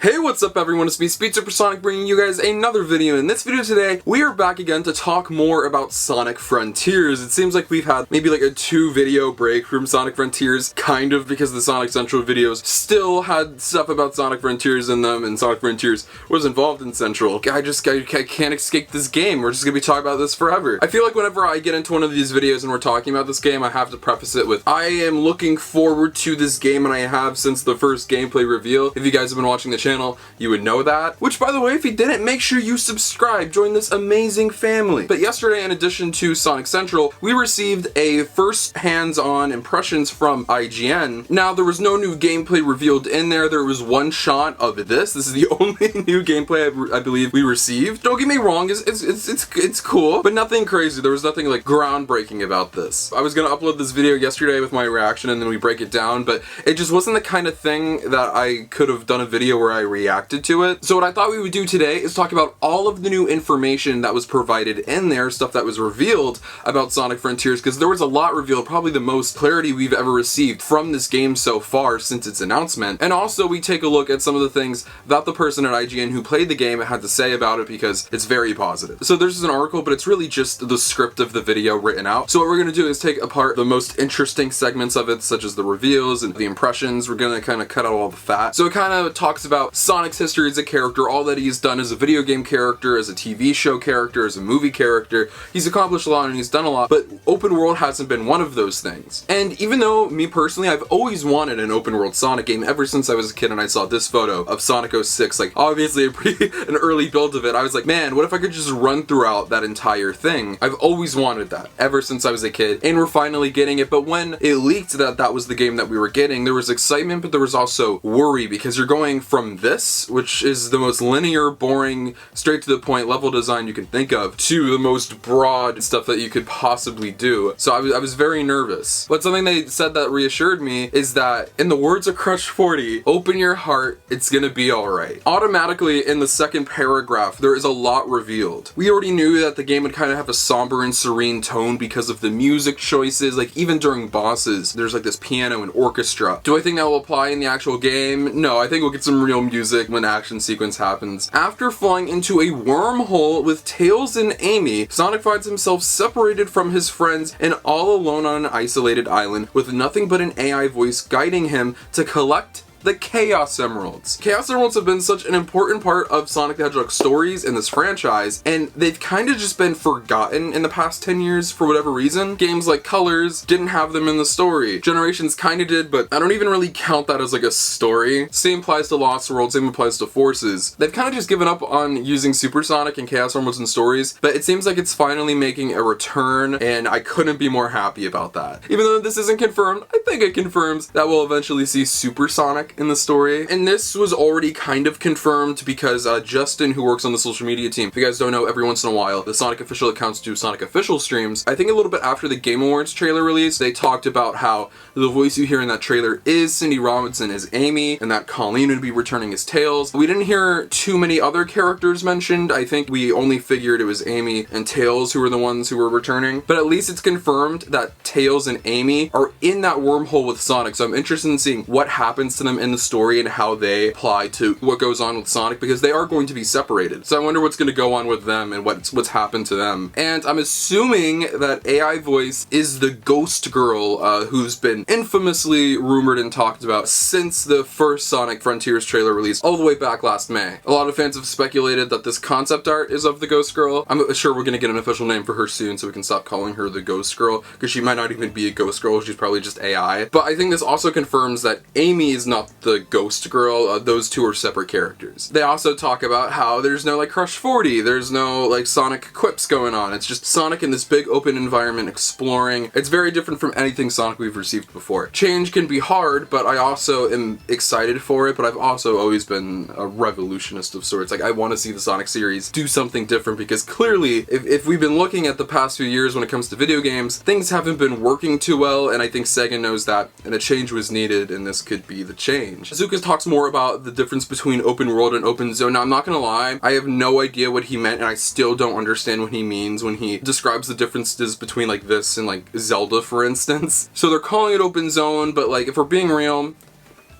Hey, what's up everyone, it's me, SpeedSuperSonic, bringing you guys another video. In this video today, we are back again to talk more about Sonic Frontiers. It seems like we've had maybe like a 2-video break from Sonic Frontiers, kind of, because the Sonic Central videos still had stuff about Sonic Frontiers in them, and Sonic Frontiers was involved in Central. I can't escape this game. We're just gonna be talking about this forever. I feel like whenever I get into one of these videos and we're talking about this game, I have to preface it with, I am looking forward to this game, and I have since the first gameplay reveal. If you guys have been watching the channel, you would know that. Which, by the way, if you didn't, make sure you subscribe, join this amazing family. But yesterday, in addition to Sonic Central, we received a first hands-on impressions from IGN. Now, there was no new gameplay revealed in there. There was one shot of this. This is the only new gameplay I believe we received. Don't get me wrong, it's cool, but nothing crazy. There was nothing like groundbreaking about this. I was gonna upload this video yesterday with my reaction and then we break it down, but it just wasn't the kind of thing that I could have done a video where I reacted to it. So what I thought we would do today is talk about all of the new information that was provided in there, stuff that was revealed about Sonic Frontiers, because there was a lot revealed, probably the most clarity we've ever received from this game so far since its announcement. And also we take a look at some of the things that the person at IGN who played the game had to say about it, because it's very positive. So there's an article, but it's really just the script of the video written out. So what we're going to do is take apart the most interesting segments of it, such as the reveals and the impressions. We're going to kind of cut out all the fat. So it kind of talks about Sonic's history as a character, all that he's done as a video game character, as a TV show character, as a movie character. He's accomplished a lot and he's done a lot, but open world hasn't been one of those things. And even though, me personally, I've always wanted an open world Sonic game ever since I was a kid and I saw this photo of Sonic 06, like obviously an early build of it, I was like, man, what if I could just run throughout that entire thing? I've always wanted that, ever since I was a kid, and we're finally getting it. But when it leaked that that was the game that we were getting, there was excitement, but there was also worry, because you're going from this, which is the most linear, boring, straight to the point level design you can think of, to the most broad stuff that you could possibly do. So I was very nervous. But something they said that reassured me is that, in the words of Crush 40, open your heart, it's gonna be alright. Automatically, in the second paragraph, there is a lot revealed. We already knew that the game would kind of have a somber and serene tone because of the music choices, like even during bosses, there's like this piano and orchestra. Do I think that will apply in the actual game? No, I think we'll get some real music when action sequence happens. After falling into a wormhole with Tails and Amy, Sonic finds himself separated from his friends and all alone on an isolated island with nothing but an AI voice guiding him to collect the Chaos Emeralds. Chaos Emeralds have been such an important part of Sonic the Hedgehog stories in this franchise, and they've kind of just been forgotten in the past 10 years for whatever reason. Games like Colors didn't have them in the story. Generations kind of did, but I don't even really count that as like a story. Same applies to Lost World, same applies to Forces. They've kind of just given up on using Supersonic and Chaos Emeralds in stories, but it seems like it's finally making a return, and I couldn't be more happy about that. Even though this isn't confirmed, I think it confirms that we'll eventually see Supersonic in the story. And this was already kind of confirmed because Justin, who works on the social media team, if you guys don't know, every once in a while the Sonic official accounts do Sonic official streams. I think a little bit after the Game Awards trailer release, they talked about how the voice you hear in that trailer is Cindy Robinson as Amy, and that Colleen would be returning as Tails. We didn't hear too many other characters mentioned. I think we only figured it was Amy and Tails who were the ones who were returning, but at least it's confirmed that Tails and Amy are in that wormhole with Sonic, so I'm interested in seeing what happens to them in the story and how they apply to what goes on with Sonic, because they are going to be separated. So I wonder what's going to go on with them and what's happened to them. And I'm assuming that AI voice is the Ghost Girl, who's been infamously rumored and talked about since the first Sonic Frontiers trailer release all the way back last May. A lot of fans have speculated that this concept art is of the Ghost Girl. I'm sure we're going to get an official name for her soon so we can stop calling her the Ghost Girl, because she might not even be a Ghost Girl, she's probably just AI. But I think this also confirms that Amy is not the Ghost Girl. Those two are separate characters. They also talk about how there's no like Crush 40, there's no like Sonic quips going on. It's just Sonic in this big open environment exploring. It's very different from anything Sonic we've received before. Change can be hard, but I also am excited for it, but I've also always been a revolutionist of sorts. Like, I want to see the Sonic series do something different, because clearly if we've been looking at the past few years when it comes to video games, things haven't been working too well, and I think Sega knows that, and a change was needed, and this could be the change. Zuka talks more about the difference between open world and open zone. Now, I'm not gonna lie, I have no idea what he meant, and I still don't understand what he means when he describes the differences between like this and like Zelda, for instance. So they're calling it open zone, but like, if we're being real,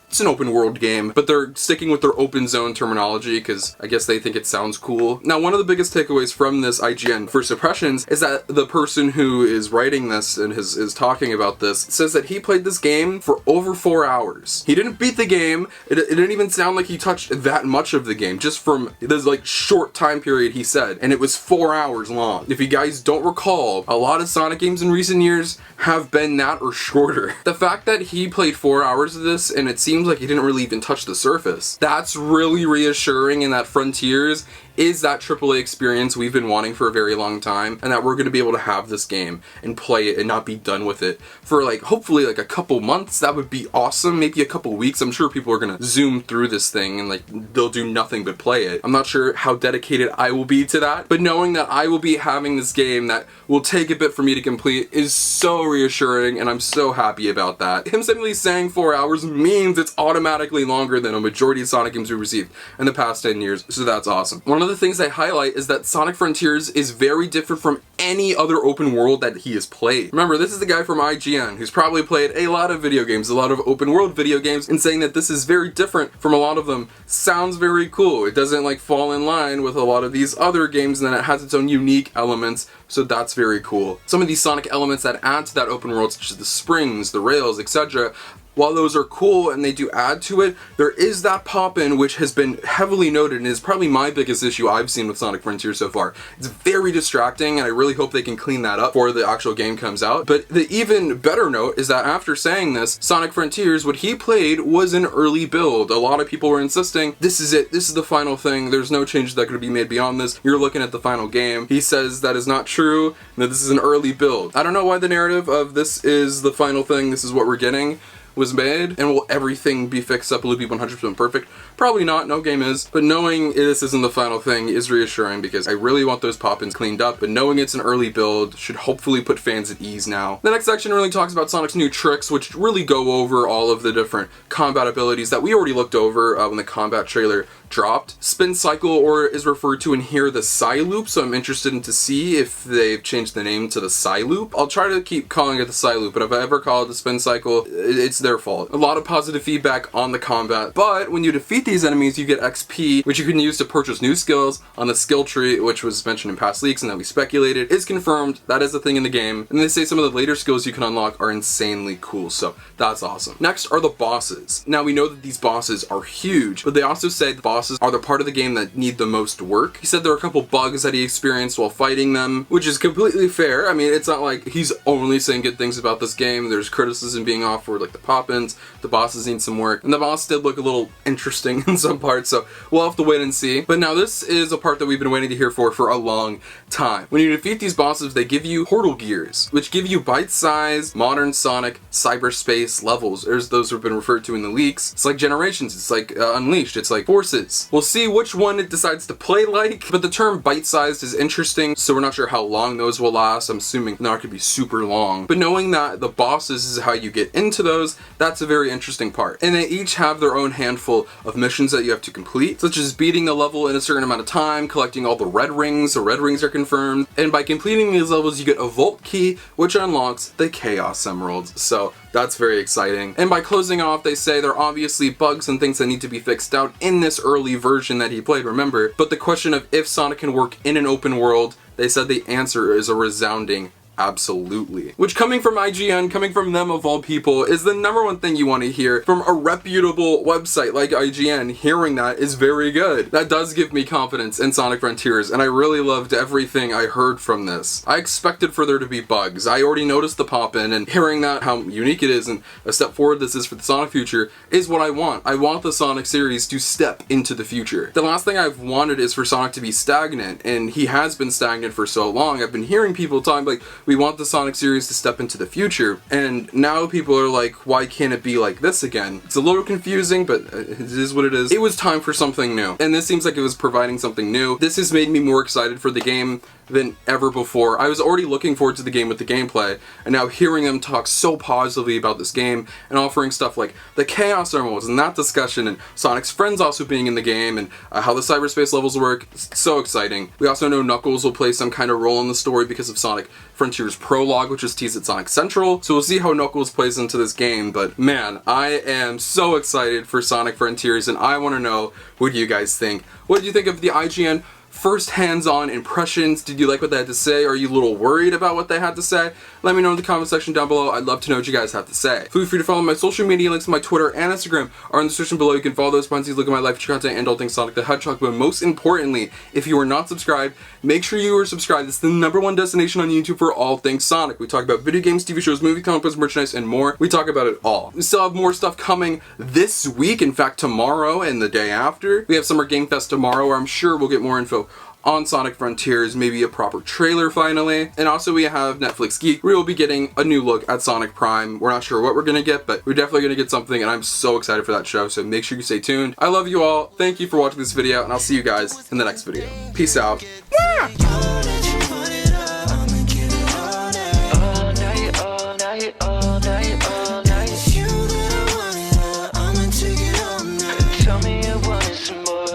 It's an open world game, but they're sticking with their open zone terminology because I guess they think it sounds cool. Now, one of the biggest takeaways from this IGN First Impressions is that the person who is writing this and is talking about this says that he played this game for over 4 hours. He didn't beat the game. It didn't even sound like he touched that much of the game, just from this like short time period he said, and it was 4 hours long. If you guys don't recall, a lot of Sonic games in recent years have been that or shorter. The fact that he played 4 hours of this and it seems like he didn't really even touch the surface, that's really reassuring, in that Frontiers is that AAA experience we've been wanting for a very long time, and that we're going to be able to have this game and play it and not be done with it for like hopefully like a couple months. That would be awesome. Maybe a couple weeks. I'm sure people are going to zoom through this thing and like they'll do nothing but play it. I'm not sure how dedicated I will be to that, but knowing that I will be having this game that will take a bit for me to complete is so reassuring, and I'm so happy about that. Him simply saying 4 hours means it's automatically longer than a majority of Sonic games we've received in the past 10 years, so that's awesome. One of the things I highlight is that Sonic Frontiers is very different from any other open world that he has played. Remember, this is the guy from IGN who's probably played a lot of video games, a lot of open world video games, and saying that this is very different from a lot of them sounds very cool. It doesn't like fall in line with a lot of these other games, and then it has its own unique elements, so that's very cool. Some of these Sonic elements that add to that open world, such as the springs, the rails, etc., while those are cool and they do add to it, there is that pop-in which has been heavily noted and is probably my biggest issue I've seen with Sonic Frontiers so far. It's very distracting, and I really hope they can clean that up before the actual game comes out. But the even better note is that after saying this, Sonic Frontiers, what he played was an early build. A lot of people were insisting, this is it, this is the final thing, there's no changes that could be made beyond this, you're looking at the final game. He says that is not true, and that this is an early build. I don't know why the narrative of this is the final thing, this is what we're getting, was made, and will everything be fixed up, will it be 100% perfect? Probably not, no game is, but knowing this isn't the final thing is reassuring, because I really want those pop-ins cleaned up, but knowing it's an early build should hopefully put fans at ease now. The next section really talks about Sonic's new tricks, which really go over all of the different combat abilities that we already looked over when the combat trailer dropped. Spin Cycle, or is referred to in here the Psy Loop, so I'm interested in to see if they've changed the name to the Psy Loop. I'll try to keep calling it the Psy Loop, but if I ever call it the Spin Cycle, it's their fault. A lot of positive feedback on the combat, but when you defeat these enemies, you get XP, which you can use to purchase new skills on the skill tree, which was mentioned in past leaks and that we speculated is confirmed. That is a thing in the game, and they say some of the later skills you can unlock are insanely cool, so that's awesome. Next are the bosses. Now, we know that these bosses are huge, but they also say the bosses are the part of the game that need the most work. He said there are a couple bugs that he experienced while fighting them, which is completely fair. I mean, it's not like he's only saying good things about this game. There's criticism being offered, like the pop-ins, the bosses need some work, and the boss did look a little interesting in some parts, so we'll have to wait and see. But now this is a part that we've been waiting to hear for a long time. When you defeat these bosses, they give you portal gears, which give you bite-sized, modern Sonic cyberspace levels, as those have been referred to in the leaks. It's like Generations, it's like Unleashed, it's like Forces. We'll see which one it decides to play like, but the term bite-sized is interesting, so we're not sure how long those will last. I'm assuming not going to be super long, but knowing that the bosses is how you get into those, that's a very interesting part. And they each have their own handful of missions that you have to complete, such as beating the level in a certain amount of time, collecting all the red rings. The red rings are confirmed, and by completing these levels you get a vault key, which unlocks the Chaos Emeralds, so that's very exciting. And by closing off, they say there are obviously bugs and things that need to be fixed out in this early version that he played, remember, but the question of if Sonic can work in an open world, they said the answer is a resounding absolutely. Which, coming from IGN, coming from them of all people, is the #1 thing you want to hear from a reputable website like IGN. Hearing that is very good. That does give me confidence in Sonic Frontiers, and I really loved everything I heard from this. I expected for there to be bugs. I already noticed the pop-in, and hearing that, how unique it is and a step forward this is for the Sonic future, is what I want. I want the Sonic series to step into the future. The last thing I've wanted is for Sonic to be stagnant, and he has been stagnant for so long. I've been hearing people talking like, we want the Sonic series to step into the future, and now people are like, why can't it be like this again? It's a little confusing, but it is what it is. It was time for something new, and this seems like it was providing something new. This has made me more excited for the game. than ever before. I was already looking forward to the game with the gameplay, and now hearing them talk so positively about this game and offering stuff like the Chaos Emeralds and that discussion, and Sonic's friends also being in the game, and how the cyberspace levels work. It's so exciting. We also know Knuckles will play some kind of role in the story because of Sonic Frontiers Prologue, which is teased at Sonic Central, so we'll see how Knuckles plays into this game. But man, I am so excited for Sonic Frontiers, and I want to know what you guys think. What did you think of the IGN first hands-on impressions? Did you like what they had to say? Are you a little worried about what they had to say? Let me know in the comment section down below. I'd love to know what you guys have to say. Feel free to follow my social media. Links to my Twitter and Instagram are in the description below. You can follow those buttons, look at my live feature content and all things Sonic the Hedgehog. But most importantly, if you are not subscribed, make sure you are subscribed. It's the #1 destination on YouTube for all things Sonic. We talk about video games, TV shows, movies, comic books, merchandise, and more. We talk about it all. We still have more stuff coming this week. In fact, tomorrow and the day after. We have Summer Game Fest tomorrow, where I'm sure we'll get more info on Sonic Frontiers, maybe a proper trailer finally. And also we have Netflix Geek, where we'll be getting a new look at Sonic Prime. We're not sure what we're gonna get, but we're definitely gonna get something, and I'm so excited for that show, so make sure you stay tuned. I love you all. Thank you for watching this video, and I'll see you guys in the next video. Peace out.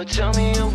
Tell me you